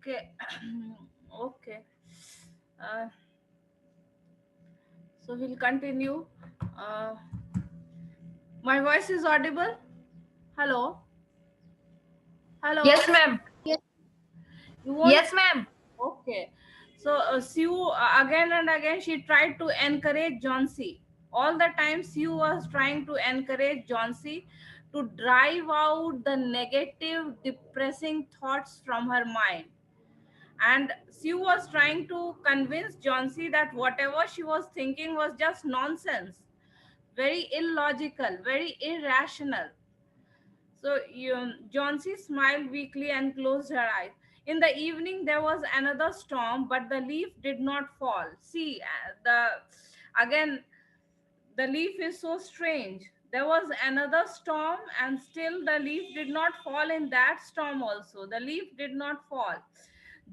Okay. Okay. Uh, so we'll continue. Uh, my voice is audible. Hello. Hello. Yes, ma'am. You won't. Yes, ma'am. Okay. So Sue again and again she tried to encourage John C. All the time Sue was trying to encourage John C. to drive out the negative, depressing thoughts from her mind. And Sue was trying to convince John C. that whatever she was thinking was just nonsense, very illogical, very irrational. So John C. smiled weakly and closed her eyes. In the evening, there was another storm, but the leaf did not fall. See, the again, the leaf is so strange. There was another storm, and still the leaf did not fall in that storm, also. The leaf did not fall.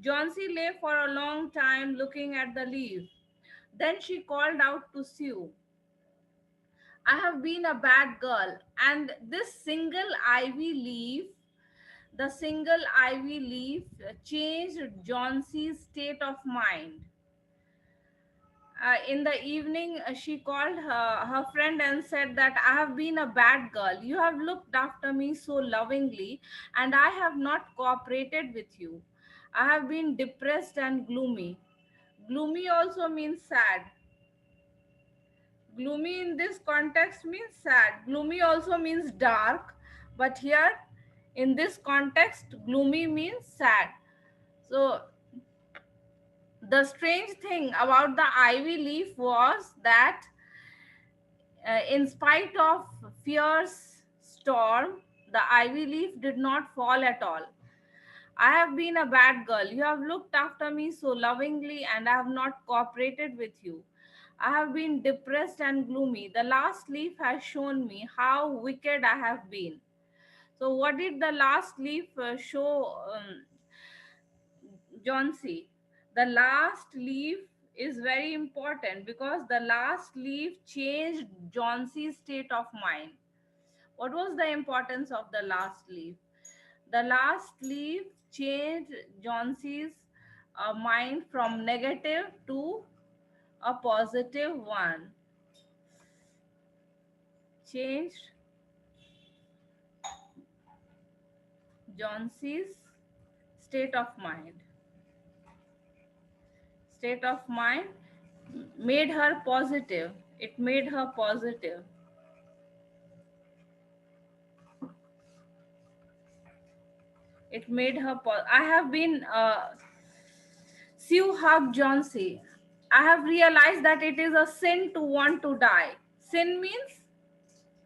Johnsy lay for a long time looking at the leaf. Then she called out to Sue, I have been a bad girl, and this single ivy leaf, the single ivy leaf changed Johnsy's state of mind. In the evening, she called her friend and said that I have been a bad girl. You have looked after me so lovingly, and I have not cooperated with you. I have been depressed and gloomy. Gloomy also means sad. Gloomy in this context means sad. Gloomy also means dark, but here in this context, gloomy means sad. So the strange thing about the ivy leaf was that in spite of fierce storm, the ivy leaf did not fall at all. I have been a bad girl. You have looked after me so lovingly, and I have not cooperated with you. I have been depressed and gloomy. The last leaf has shown me how wicked I have been. So, what did the last leaf show John C? The last leaf is very important because the last leaf changed John C's state of mind. What was the importance of the last leaf? The last leaf changed Johnson's mind from negative to a positive one. Changed Johnson's state of mind. State of mind made her positive. It made her positive. It made her. I have been. Sue hugged Johnsy. I have realized that it is a sin to want to die. Sin means,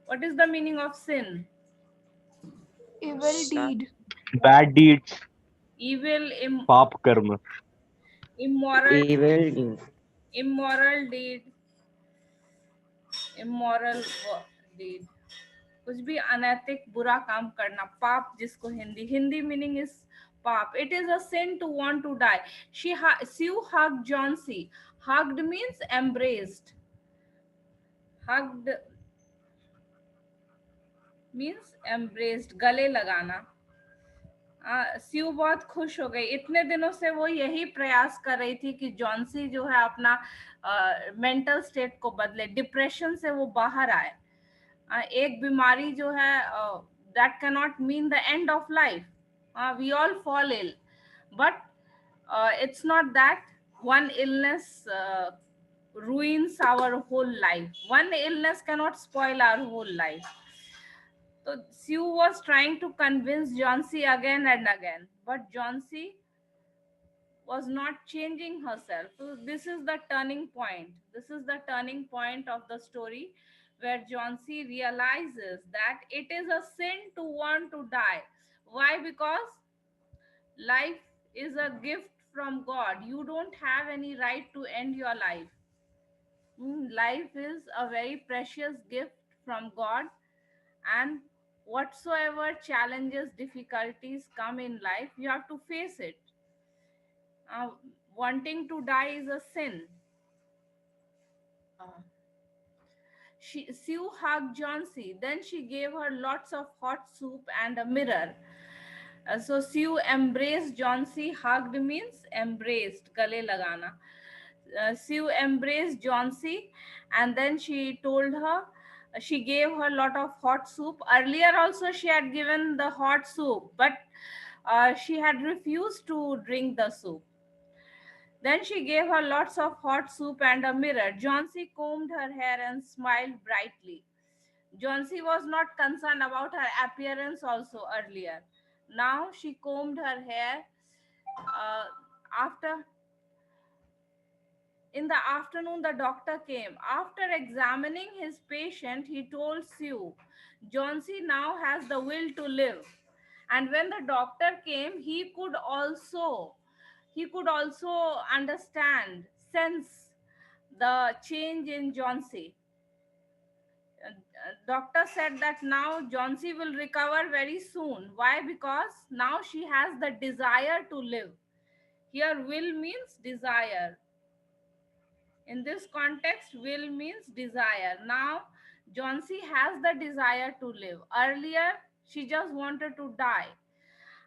what is the meaning of sin? Evil deed. Bad deeds, Evil, paap karma. immoral, Evil. immoral deed, immoral deed. कुछ भी अनैतिक बुरा काम करना, पाप जिसको Hindi Hindi meaning is पाप. It is a sin to want to die. Sue hugged Johnsy. Hugged means embraced. Hugged means embraced, गले लगाना. स्यू बहुत खुश हो गई. इतने दिनों से वो यही प्रयास कर रही थी कि जॉन्सी जो है अपना मेंटल स्टेट को बदले, डिप्रेशन से वो बाहर आए. एक बीमारी जो है that can not mean the end of life. We all fall ill, but it's not that one illness ruins our whole life. One illness cannot spoil our whole life. So Sue was trying to convince Johnsy again and again, but Johnsy was not changing herself. So this is the turning point. This is the turning point of the story where Johnsy realizes that it is a sin to want to die. Why? Because life is a gift from God. You don't have any right to end your life. Life is a very precious gift from God, and whatsoever challenges, difficulties come in life, you have to face it. uh, Wanting to die is a sin. uh, Sue hugged Johnsy. Then she gave her lots of hot soup and a mirror. So Sue embraced Johnsy. Hugged means embraced, gale lagana. Sue embraced Johnsy, and then she told her, she gave her a lot of hot soup. Earlier also she had given the hot soup, but she had refused to drink the soup. Then she gave her lots of hot soup and a mirror. Johnsy combed her hair and smiled brightly. Johnsy was not concerned about her appearance also earlier. Now she combed her hair. After In the afternoon, the doctor came. After examining his patient, he told Sue, Johnsy now has the will to live. And when the doctor came, he could also understand, sense the change in Johnsy. Doctor said that now Johnsy will recover very soon. Why? Because now she has the desire to live. Here, will means desire. In this context, will means desire. Now, Johnsy has the desire to live. Earlier, she just wanted to die.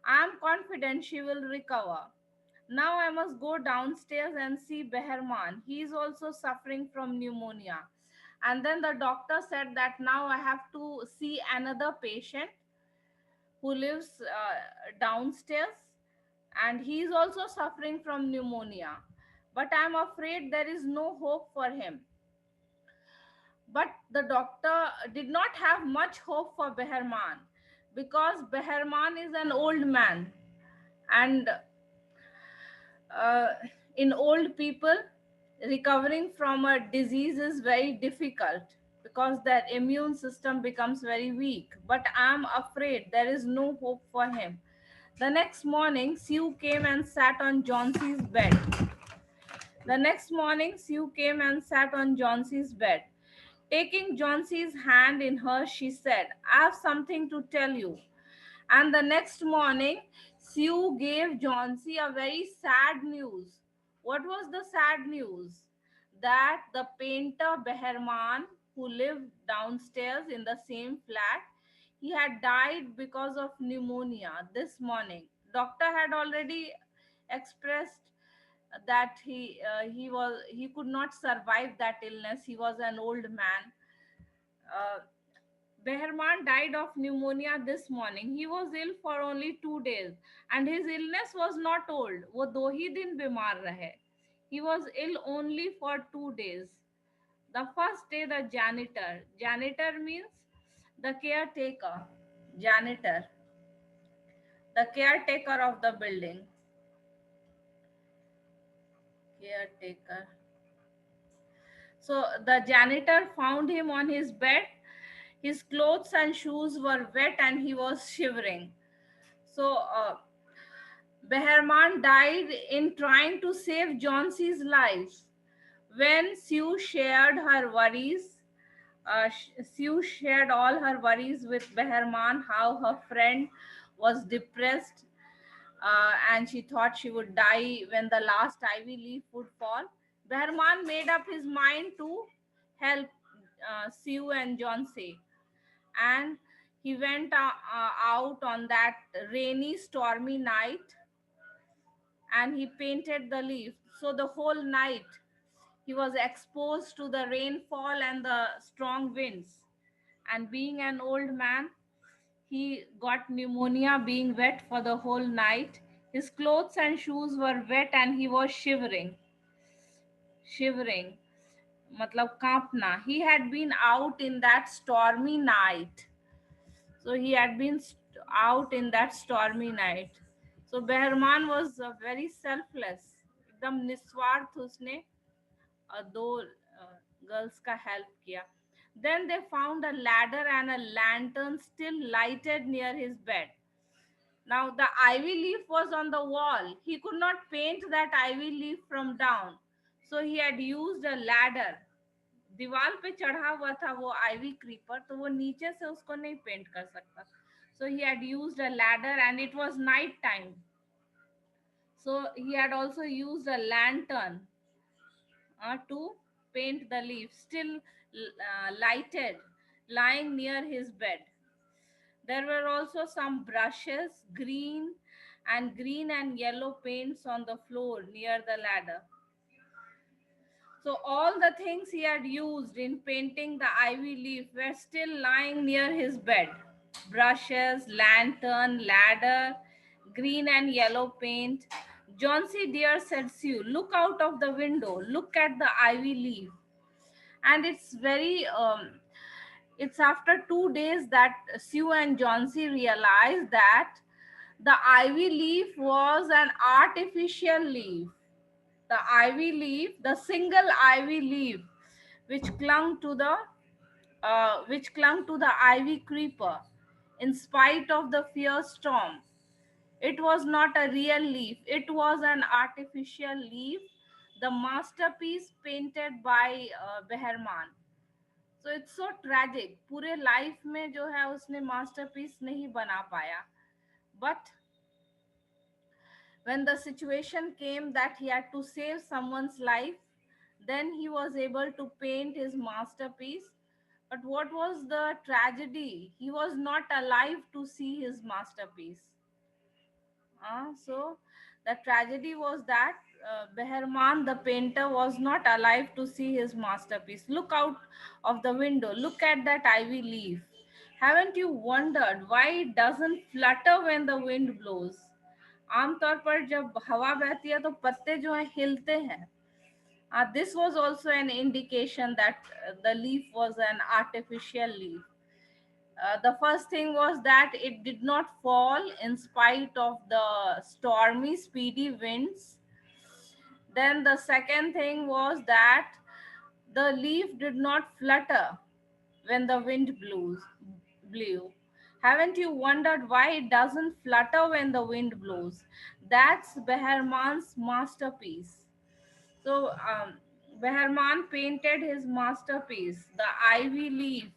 I am confident she will recover. Now I must go downstairs and see Behrman. He is also suffering from pneumonia. And then the doctor said that now I have to see another patient who lives downstairs, and he is also suffering from pneumonia. But I am afraid there is no hope for him. But the doctor did not have much hope for Behrman, because Behrman is an old man, and uh, in old people, recovering from a disease is very difficult because their immune system becomes very weak. But I'm afraid there is no hope for him. The next morning, Sue came and sat on Johnson's bed. The next morning, Sue came and sat on Johnson's bed. Taking Johnson's hand in hers, she said, I have something to tell you. And the next morning, Sue gave Johnsy a very sad news. What was the sad news? That the painter Behrman, who lived downstairs in the same flat, he had died because of pneumonia this morning. Doctor had already expressed that he could not survive that illness. He was an old man. Uh, Behrman died of pneumonia this morning. He was ill for only 2 days, and his illness was not old. वो दो ही दिन बीमार रहे. He was ill only for 2 days. The first day, the janitor means the caretaker, janitor, the caretaker of the building, caretaker. So the janitor found him on his bed. His clothes and shoes were wet and he was shivering. So Behrman died in trying to save Johnson's life. When Sue shared her worries, Sue shared all her worries with Behrman, how her friend was depressed, and she thought she would die when the last ivy leaf would fall. Behrman made up his mind to help Sue and Johnsy, and he went out on that rainy, stormy night, and he painted the leaf. So the whole night he was exposed to the rainfall and the strong winds. And being an old man, he got pneumonia being wet for the whole night. His clothes and shoes were wet and he was shivering. Shivering. Matlab kampna. He had been out in that stormy night. So he had been out in that stormy night. So Behrman was very selfless. एकदम निस्वार्थ उसने दो girls का help किया. Then they found a ladder and a lantern still lighted near his bed. Now the ivy leaf was on the wall. He could not paint that ivy leaf from down. So he had used a ladder. दीवार पे चढ़ा हुआ था वो ivy creeper, तो वो नीचे से उसको नहीं पेंट कर सकता. So he had used a ladder and it was night time. So he had also used a lantern to paint the leaf, still lighted, lying near his bed. There were also some brushes, green and yellow paints on the floor near the ladder. So all the things he had used in painting the ivy leaf were still lying near his bed. Brushes, lantern, ladder, green and yellow paint. John C. Deere said, Sue, look out of the window, look at the ivy leaf. And it's after 2 days that Sue and John C. realized that the ivy leaf was an artificial leaf. The ivy leaf, the single ivy leaf, which clung to the ivy creeper, in spite of the fierce storm. It was not a real leaf; it was an artificial leaf, the masterpiece painted by Behrman. So it's so tragic. पूरे life में जो है उसने masterpiece नहीं बना पाया. But when the situation came that he had to save someone's life, then he was able to paint his masterpiece. But what was the tragedy? He was not alive to see his masterpiece. So the tragedy was that Behrman, the painter, was not alive to see his masterpiece. Look out of the window. Look at that ivy leaf. Haven't you wondered why it doesn't flutter when the wind blows? आमतौर पर जब हवा बहती है तो पत्ते जो हैं हिलते हैं. This was also an indication that the leaf was an artificial leaf. The first thing was that it did not fall in spite of the stormy, speedy winds. Then the second thing was that the leaf did not flutter when the wind blew. Haven't you wondered why it doesn't flutter when the wind blows? That's Behrman's masterpiece. So Behrman painted his masterpiece, the ivy leaf.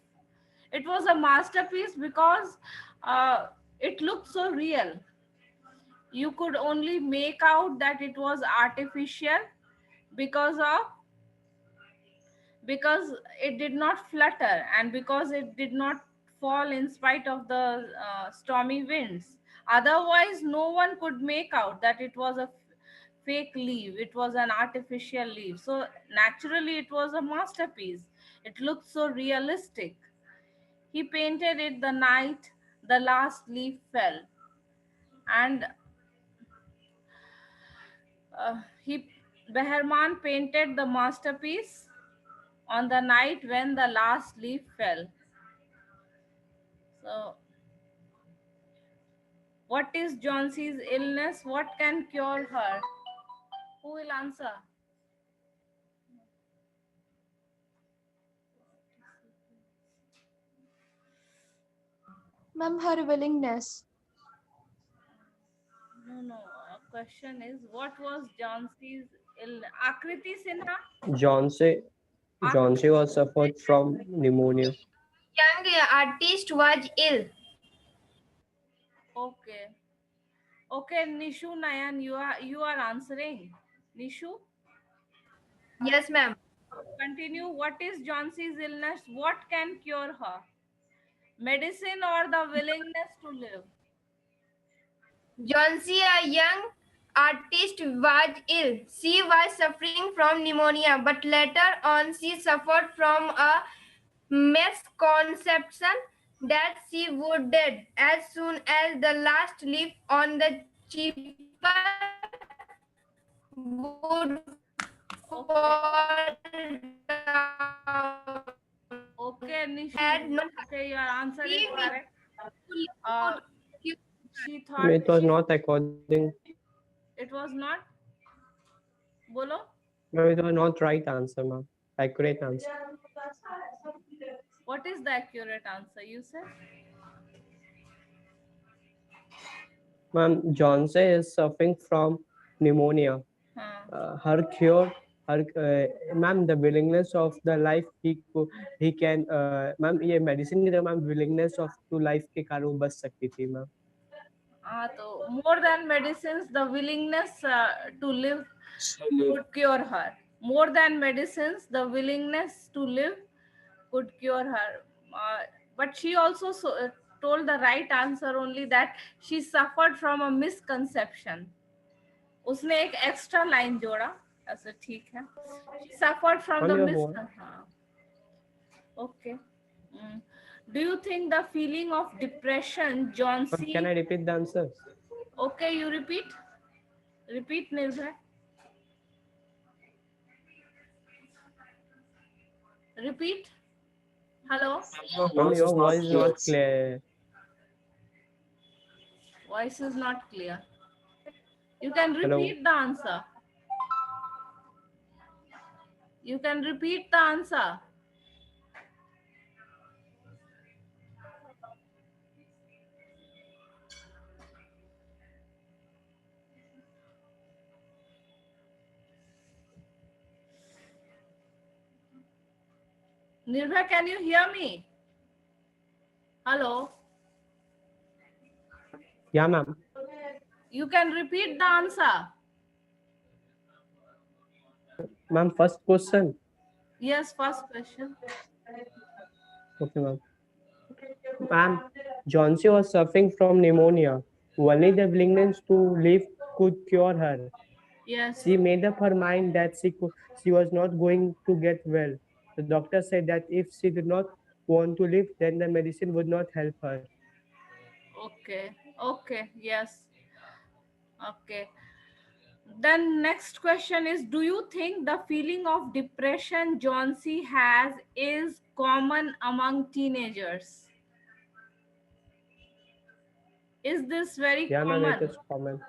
It was a masterpiece because it looked so real. You could only make out that it was artificial because of because it did not flutter and because it did not fall in spite of the stormy winds. Otherwise, no one could make out that it was a fake leaf, it was an artificial leaf. So, naturally, it was a masterpiece. It looked so realistic. He painted it the night the last leaf fell, and he Behrman painted the masterpiece on the night when the last leaf fell. So, what is Johnsey's illness? What can cure her? Who will answer? Ma'am, her willingness. No. Question is, what was Johnsey's illness? Akriti Sinha? Johnsey was suffered from pneumonia. Young artist was ill. Okay. Okay, Nishu Nayan, you are answering. Nishu, Yes, ma'am. continue. What is Johnsey's illness? What can cure her? Medicine or the willingness to live? Johnsey, a young artist, was ill. She was suffering from pneumonia, but later on she suffered from a misconception that she would die as soon as the last leaf on the cheaper would fall down. Okay, Nishu. Had no- Okay, your answer is She correct. She thought It was not according. it was not. Bolo. No, it was not right answer, ma'am. Accurate answer. What is the accurate answer? You said. Ma'am, Johnsey is suffering from pneumonia. Her cure, ma'am, the willingness of the life he can, ma'am, ये medicine की तरह ma'am willingness of to life के कारण वो बच सकती थी ma'am. So more than medicines, the willingness to live could cure her. More than medicines, the willingness to live could cure her. But she also told the right answer only, that she suffered from a misconception. उसने एक extra line जोड़ा, ऐसे ठीक है. She suffered from On the your misconception. Okay. Do you think the feeling of depression, John C? Can I repeat the answer? Okay, you repeat. Repeat, Nirbhay. Repeat. Hello. Ma'am, your voice is not clear. Voice is not clear. You can Hello. repeat the answer. You can repeat the answer. Nirbhay, can you hear me? Hello. Yeah, ma'am. You can repeat the answer. Ma'am, first question. Yes, first question. Okay, ma'am. Ma'am, John C was suffering from pneumonia. Only the willingness to live could cure her. Yes. She made up her mind that she was not going to get well. The doctor said that if she did not want to live, then the medicine would not help her. Okay. Okay. Yes. Okay. Then next question is, do you think the feeling of depression John C has is common among teenagers? Is this very Yeah, ma'am, it common? is common.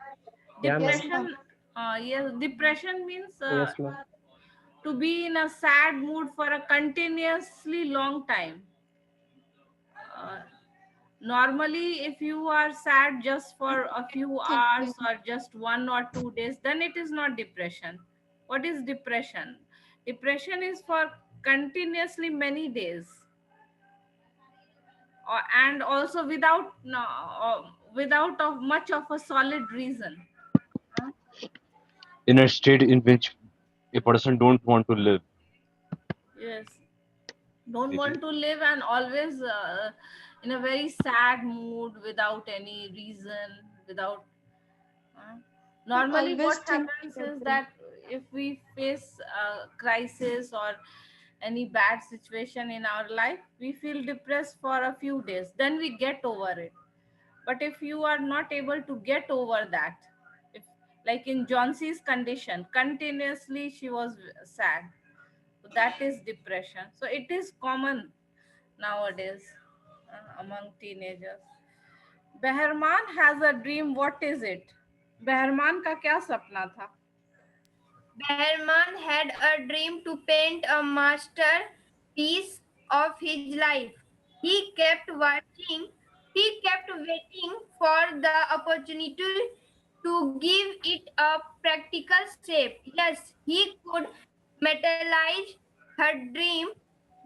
Yeah, ma'am. Depression, yes, depression means Yes, ma'am. to be in a sad mood for a continuously long time. Normally, if you are sad just for a few hours or just 1 or 2 days, then it is not depression. What is depression? Depression is for continuously many days, and also without without of much of a solid reason. In a state in which a person don't want to live. Yes, don't want to live, and always in a very sad mood without any reason, without normally Always what think happens is negative. that if we face a crisis or any bad situation in our life, we feel depressed for a few days, then we get over it. But if you are not able to get over that, if, like in John C's condition, continuously she was sad, so that is depression. So it is common nowadays among teenagers. Behrman has a dream. What is it? Behrman का क्या सपना था? Behrman had a dream to paint a masterpiece of his life. He kept waiting for the opportunity to give it a practical shape. Yes, he could materialize her dream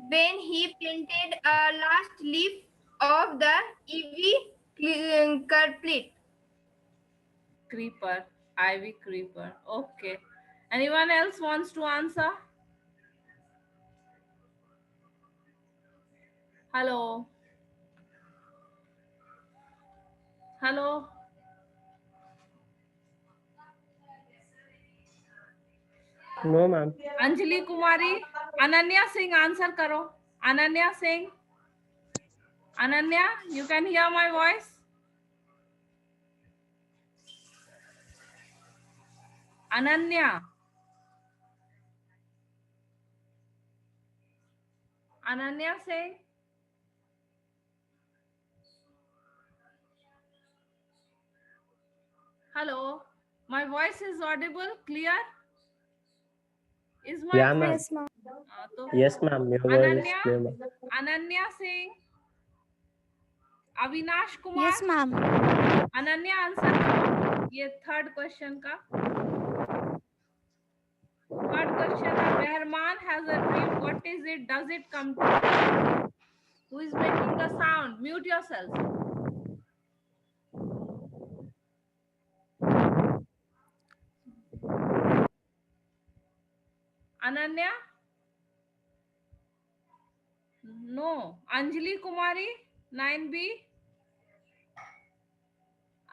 when he painted a last leaf of the ivy couplet. Creeper, ivy creeper. Okay. Anyone else wants to answer? Hello. Hello. No, ma'am. Anjali Kumari, Ananya Singh, answer karo. Ananya Singh. Ananya, you can hear my voice? Ananya. Ananya Singh. Hello. My voice is audible, clear? Is my Yeah, ma'am. Yes, ma'am. Yes, ma'am. Your voice is Ananya, clear, ma'am. Ananya Singh, Avinash Kumar. Yes, ma'am. Ananya answer करो ये third question का. Third question है, Behrman has a dream. What is it? Does it come true? Who is making the sound? Mute yourself. Ananya? No. Anjali Kumari, 9B.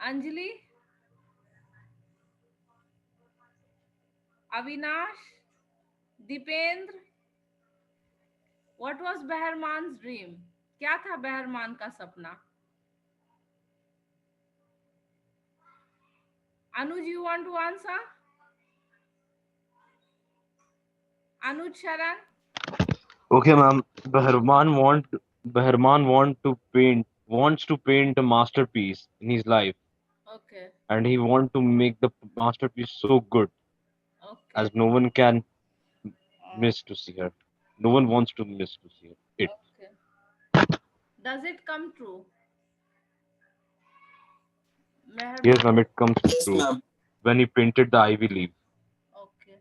Anjali, Avinash, Deependra, what was बहरमान's dream? क्या था बहरमान का सपना? Anuj, you want to answer? Anuj Sharan? Okay, ma'am. Wants to paint a masterpiece in his life, Okay, and he want to make the masterpiece so good okay, as no one can miss to see her. No one wants to miss to see it. okay. Does it come true? Yes, Meherban? ma'am. It comes true when he painted the ivy leaf. Okay.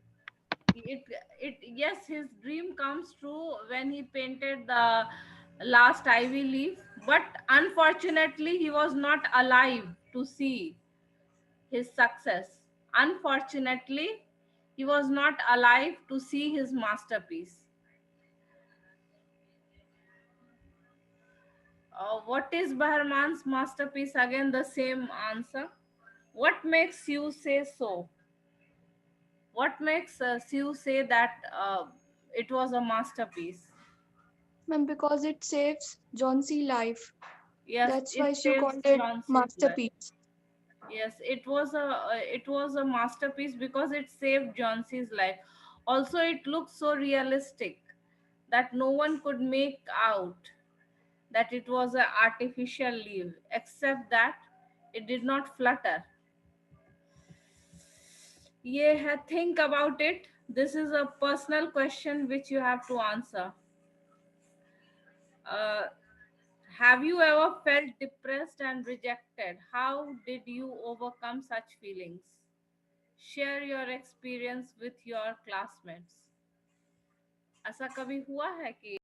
Yes, his dream comes true when he painted the last ivy leaf, but unfortunately, he was not alive to see his success. Unfortunately, he was not alive to see his masterpiece. What is Baharman's masterpiece? Again, the same answer. What makes you say so? What makes you say that it was a masterpiece? Ma'am, because it saves John C. life. Yes, That's it why she saves called it John C's life. masterpiece. Yes, it was a masterpiece because it saved John C's life. Also, it looks so realistic that no one could make out that it was an artificial leaf, except that it did not flutter. Yeah, think about it. This is a personal question which you have to answer. Uh, have you ever felt depressed and rejected? How did you overcome such feelings? Share your experience with your classmates. ऐसा कभी हुआ है कि